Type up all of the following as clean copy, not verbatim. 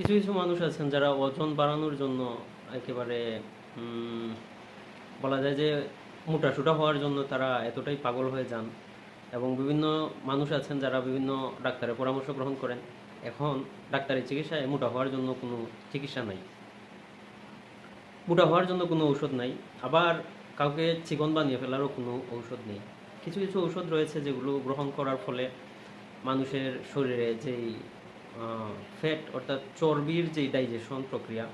কিছু কিছু মানুষ আছেন যারা ওজন বাড়ানোর জন্য একেবারে বলা যায় যে মোটাসোটা হওয়ার জন্য তারা এতটাই পাগল হয়ে যান। এবং বিভিন্ন মানুষ আছেন যারা বিভিন্ন ডাক্তারের পরামর্শ গ্রহণ করেন। এখন ডাক্তারি চিকিৎসায় মোটা হওয়ার জন্য কোনো চিকিৎসা নাই, মোটা হওয়ার জন্য কোনো ঔষধ নাই। আবার কাউকে চিকন বানিয়ে ফেলারও কোনো ঔষধ নেই। কিছু কিছু ঔষধ রয়েছে যেগুলো গ্রহণ করার ফলে মানুষের শরীরে যেই ফ্যাট অর্থাৎ চর্বির যেই ডাইজেশন প্রক্রিয়া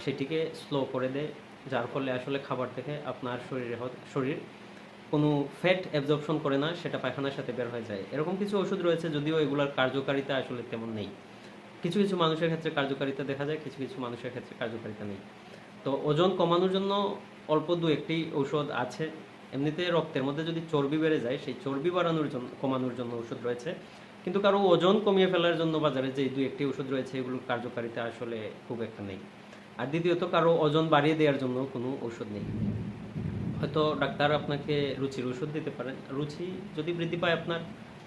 সেটিকে স্লো করে দেয়, যার ফলে আসলে খাবার থেকে আপনার শরীর কোনো ফ্যাট অ্যাবজর্পশন করে না, সেটা পায়খানার সাথে বের হয়ে যায়। এরকম কিছু ওষুধ রয়েছে, যদিও এগুলোর কার্যকারিতা আসলে তেমন নেই। কিছু কিছু মানুষের ক্ষেত্রে কার্যকারিতা দেখা যায়, কিছু কিছু মানুষের ক্ষেত্রে কার্যকারিতা নেই। তো ওজন কমানোর জন্য অল্প দু একটি ঔষধ আছে। এমনিতে রক্তের মধ্যে যদি চর্বি বেড়ে যায়, সেই চর্বি বাড়ানোর জন্য কমানোর জন্য ওষুধ রয়েছে। কিন্তু কারো ওজন কমিয়ে ফেলার জন্য বাজারে যে দু একটি ওষুধ রয়েছে এগুলোর কার্যকারিতা আসলে খুব একটা নেই। আর দ্বিতীয়ত কারো ওজন বাড়িয়ে দেওয়ার জন্য কোনো ওষুধ নেই। হয়তো ডাক্তার আপনাকে রুচির ওষুধ দিতে পারেন। রুচি যদি বৃদ্ধি পায় আপনার,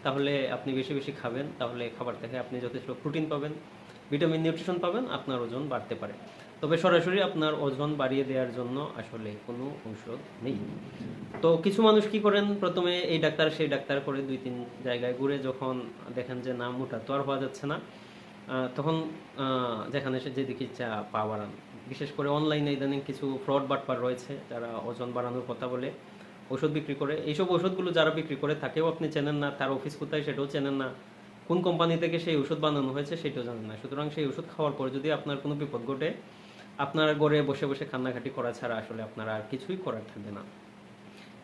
তাহলে আপনি বেশি বেশি খাবেন, তাহলে খাবার থেকে আপনি যথেষ্ট প্রোটিন পাবেন, ভিটামিন নিউট্রিশন পাবেন, আপনার ওজন বাড়তে পারে। তবে সরাসরি আপনার ওজন বাড়িয়ে দেওয়ার জন্য আসলে কোনো ঔষধ নেই। তো কিছু মানুষ কি করেন, প্রথমে এই ডাক্তার সেই ডাক্তার করে দুই তিন জায়গায় ঘুরে যখন দেখেন যে না, মোটা তো আর হওয়া যাচ্ছে না, তখন যেখানে সে যেদিকে ইচ্ছা পা বাড়ান। বিশেষ করে অনলাইনে ইদানিং কিছু ফ্রড বাটপার রয়েছে যারা ওজন বাড়ানোর কথা বলে ওষুধ বিক্রি করে। এইসব ওষুধগুলো যারা বিক্রি করে তাকেও আপনি চেনেন না, তার অফিস কোথায় সেটাও চেনেন না, কোন কোম্পানি থেকে সেই ওষুধ বানানো হয়েছে সেটাও জানেন না। সুতরাং সেই ওষুধ খাওয়ার পর যদি আপনার কোনো বিপদ ঘটে, আপনার ঘরে বসে বসে কান্নাকাটি করা ছাড়া আসলে আপনার আর কিছুই করার থাকবে না।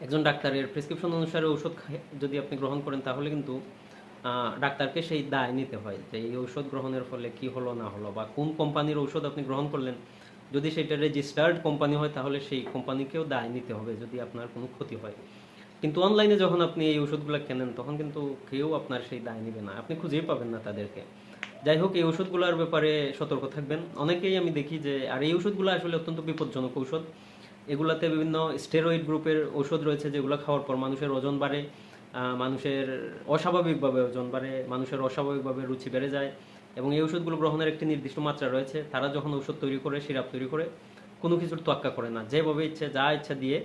একজন ডাক্তারের প্রেসক্রিপশন অনুসারে ওষুধ যদি আপনি গ্রহণ করেন, তাহলে কিন্তু ডাক্তারকে সেই দায় নিতে হয় যে এই ঔষধ গ্রহণের ফলে কি হলো না হলো, বা কোন কোম্পানির ঔষধ আপনি গ্রহণ করলেন। যদি সেটা রেজিস্টার্ড কোম্পানি হয় তাহলে সেই কোম্পানিকেও দায় নিতে হবে যদি আপনার কোনো ক্ষতি হয়। কিন্তু অনলাইনে যখন আপনি এই ওষুধগুলো কেনেন, তখন কিন্তু কেউ আপনার সেই দায় নেবে না, আপনি খুঁজেই পাবেন না তাদেরকে। যাই হোক, এই ওষুধগুলোর ব্যাপারে সতর্ক থাকবেন। অনেকেই আমি দেখি যে, আর এই ওষুধগুলো আসলে অত্যন্ত বিপজ্জনক ঔষধ। এগুলাতে বিভিন্ন স্টেরয়েড গ্রুপের ওষুধ রয়েছে যেগুলো খাওয়ার পর মানুষের ওজন বাড়ে, মানুষের অস্বাভাবিকভাবে ওজন বাড়ে, মানুষের অস্বাভাবিকভাবে রুচি বেড়ে যায়। এবং এই ওষুধগুলো গ্রহণের একটি নির্দিষ্ট মাত্রা রয়েছে। তারা যখন ওষুধ তৈরি করে, সিরাপ তৈরি করে, কোনো কিছুর তোয়াক্কা করে না, যেভাবে ইচ্ছে যা ইচ্ছা দিয়ে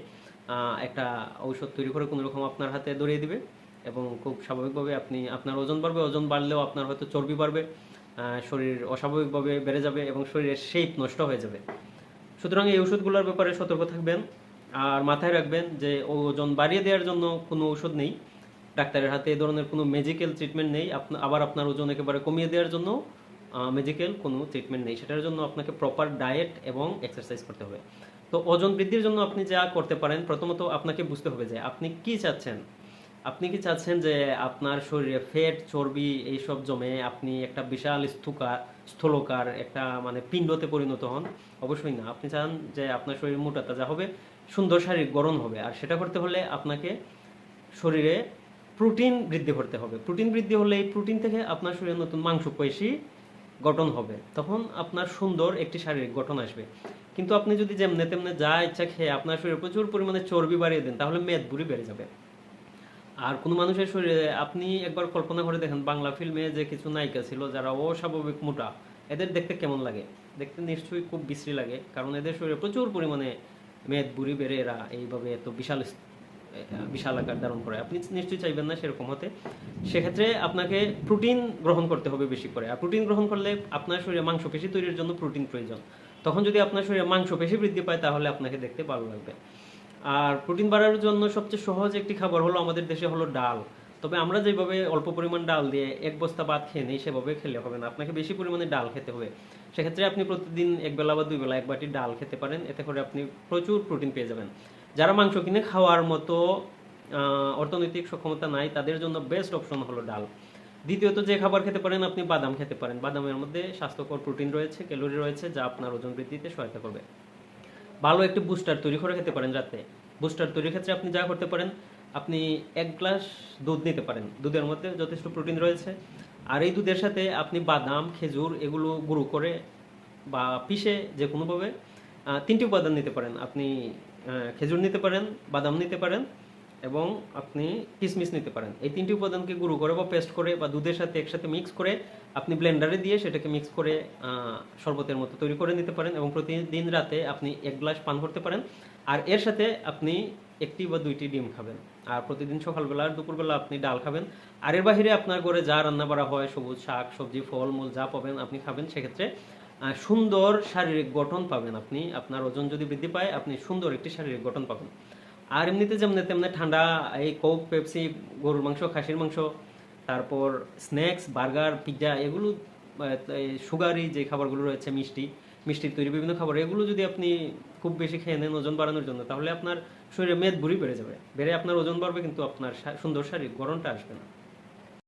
একটা ঔষধ তৈরি করে কোনো রকম আপনার হাতে ধরিয়ে দিবে। এবং খুব স্বাভাবিকভাবে আপনার ওজন বাড়বে, ওজন বাড়লেও আপনার হয়তো চর্বি বাড়বে, শরীর অস্বাভাবিকভাবে বেড়ে যাবে এবং শরীরের শেপ নষ্ট হয়ে যাবে। সুতরাং এই ওষুধগুলোর ব্যাপারে সতর্ক থাকবেন। আর মাথায় রাখবেন যে ওজন বাড়িয়ে দেওয়ার জন্য কোনো ওষুধ নেই, ডাক্তারের হাতে এই ধরনের কোনো মেজিক্যাল ট্রিটমেন্ট নেই। আবার আপনার ওজন একেবারে কমিয়ে দেওয়ার জন্য মেজিক্যাল কোনো ট্রিটমেন্ট নেই। সেটার জন্য আপনাকে প্রপার ডায়েট এবং এক্সারসাইজ করতে হবে। তো ওজন বৃদ্ধির জন্য আপনি যা করতে পারেন, প্রথমত আপনাকে বুঝতে হবে যে আপনি কি চাচ্ছেন। আপনি কি চাচ্ছেন যে আপনার শরীরে ফ্যাট চর্বি এইসব জমে আপনি একটা বিশাল স্থূলকার একটা মানে পিণ্ডতে পরিণত হন? অবশ্যই না। আপনি চান যে আপনার শরীর মোটা তাজা হবে, সুন্দর শারীরিক গড়ন হবে। আর সেটা করতে হলে আপনাকে শরীরে প্রোটিন বৃদ্ধি করতে হবে। প্রোটিন বৃদ্ধি হলে এই প্রোটিন থেকে আপনার শরীরে নতুন মাংসপেশি গঠন হবে, তখন আপনার সুন্দর একটি শারীরিক গঠন আসবে। কিন্তু আপনি যদি যেমনে তেমনে যা ইচ্ছা খেয়ে আপনার শরীরে প্রচুর পরিমাণে চর্বি বাড়িয়ে দেন, তাহলে মেদবুড়ি বেড়ে যাবে। আর কোনো মানুষের শরীরে আপনি একবার কল্পনা করে দেখেন, বাংলা ফিল্মে যে কিছু নায়িকা ছিল যারা অস্বাভাবিক মোটা, এদের দেখতে কেমন লাগে? দেখতে নিশ্চয়ই খুব বিশ্রী লাগে, কারণ এদের শরীরে প্রচুর পরিমাণে মেদ বুড়ি বেড়ে এরা এইভাবে এত বিশাল বিশাল আকার ধারণ করে। আপনি নিশ্চয়ই চাইবেন না সেরকম হতে। সেক্ষেত্রে আপনাকে প্রোটিন গ্রহণ করতে হবে বেশি করে। আর প্রোটিন গ্রহণ করলে আপনার শরীরে মাংসপেশি তৈরির জন্য প্রোটিন প্রয়োজন। তখন যদি আপনার শরীরে মাংসপেশি বৃদ্ধি পায়, তাহলে আপনাকে দেখতে ভালো লাগবে। আর প্রোটিন বাড়ার জন্য সবচেয়ে সহজ একটি খাবার হলো আমাদের দেশে হলো ডাল। তবে আমরা যেভাবে অল্প পরিমাণ ডাল দিয়ে এক বস্তা ভাত খেয়ে নিই, সেভাবে খেলে হবে না, আপনাকে বেশি পরিমাণে ডাল খেতে হবে। সেক্ষেত্রে আপনি প্রতিদিন এক বেলা বা দুই বেলা এক বাটি ডাল খেতে পারেন, এতে করে আপনি প্রচুর প্রোটিন পেয়ে যাবেন। যারা মাংস কিনে খাওয়ার মতো অর্থনৈতিক সক্ষমতা নাই, তাদের জন্য বেস্ট অপশন হলো ডাল। দ্বিতীয়ত যে খাবার খেতে পারেন, আপনি বাদাম খেতে পারেন। বাদামের মধ্যে স্বাস্থ্যকর প্রোটিন রয়েছে, ক্যালোরি রয়েছে, যা আপনার ওজন বৃদ্ধিতে সহায়তা করবে। ভালো একটি বুস্টার তৈরি করে খেতে পারেন রাতে। বুস্টার তৈরির ক্ষেত্রে আপনি যা করতে পারেন, আপনি এক গ্লাস দুধ নিতে পারেন, দুধের মধ্যে যথেষ্ট প্রোটিন রয়েছে। আর এই দুধের সাথে আপনি বাদাম, খেজুর এগুলো গুঁড়ো করে বা পিষে যে কোনোভাবে তিনটি উপাদান নিতে পারেন। আপনি খেজুর নিতে পারেন, বাদাম নিতে পারেন এবং আপনি কিশমিশ নিতে পারেন। এই 3টি উপাদানকে গুঁড়ো করে বা পেস্ট করে বা দুধের সাথে একসাথে মিক্স করে আপনি ব্লেন্ডারে দিয়ে সেটাকে মিক্স করে শরবতের মতো তৈরি করে নিতে পারেন এবং প্রতিদিন রাতে আপনি 1 গ্লাস পান করতে পারেন। আর এর সাথে আপনি 1টি বা 2টি ডিম খাবেন। আর প্রতিদিন সকালবেলা আর দুপুরবেলা আপনি ডাল খাবেন। আর এর বাহিরে আপনার ঘরে যা রান্না করা হয়, সবুজ শাক সবজি ফলমূল যা পাবেন আপনি খাবেন। সেক্ষেত্রে সুন্দর শারীরিক গঠন পাবেন আপনি। আপনার ওজন যদি বৃদ্ধি পায় আপনি সুন্দর একটি শারীরিক গঠন পাবেন। আর এমনিতে যেমন তেমনি ঠান্ডা এই কোক পেপসি, গরুর মাংস খাসির মাংস, তারপর স্ন্যাক্স বার্গার পিৎজা এগুলো সুগারি যে খাবারগুলো রয়েছে মিষ্টির তৈরি বিভিন্ন খাবার, এগুলো যদি আপনি খুব বেশি খেয়ে নেন ওজন বাড়ানোর জন্য, তাহলে আপনার শরীরে মেদ ভুঁড়ি বেড়ে যাবে, বেড়ে আপনার ওজন বাড়বে কিন্তু আপনার সুন্দর শারীরিক গড়নটা আসবে না।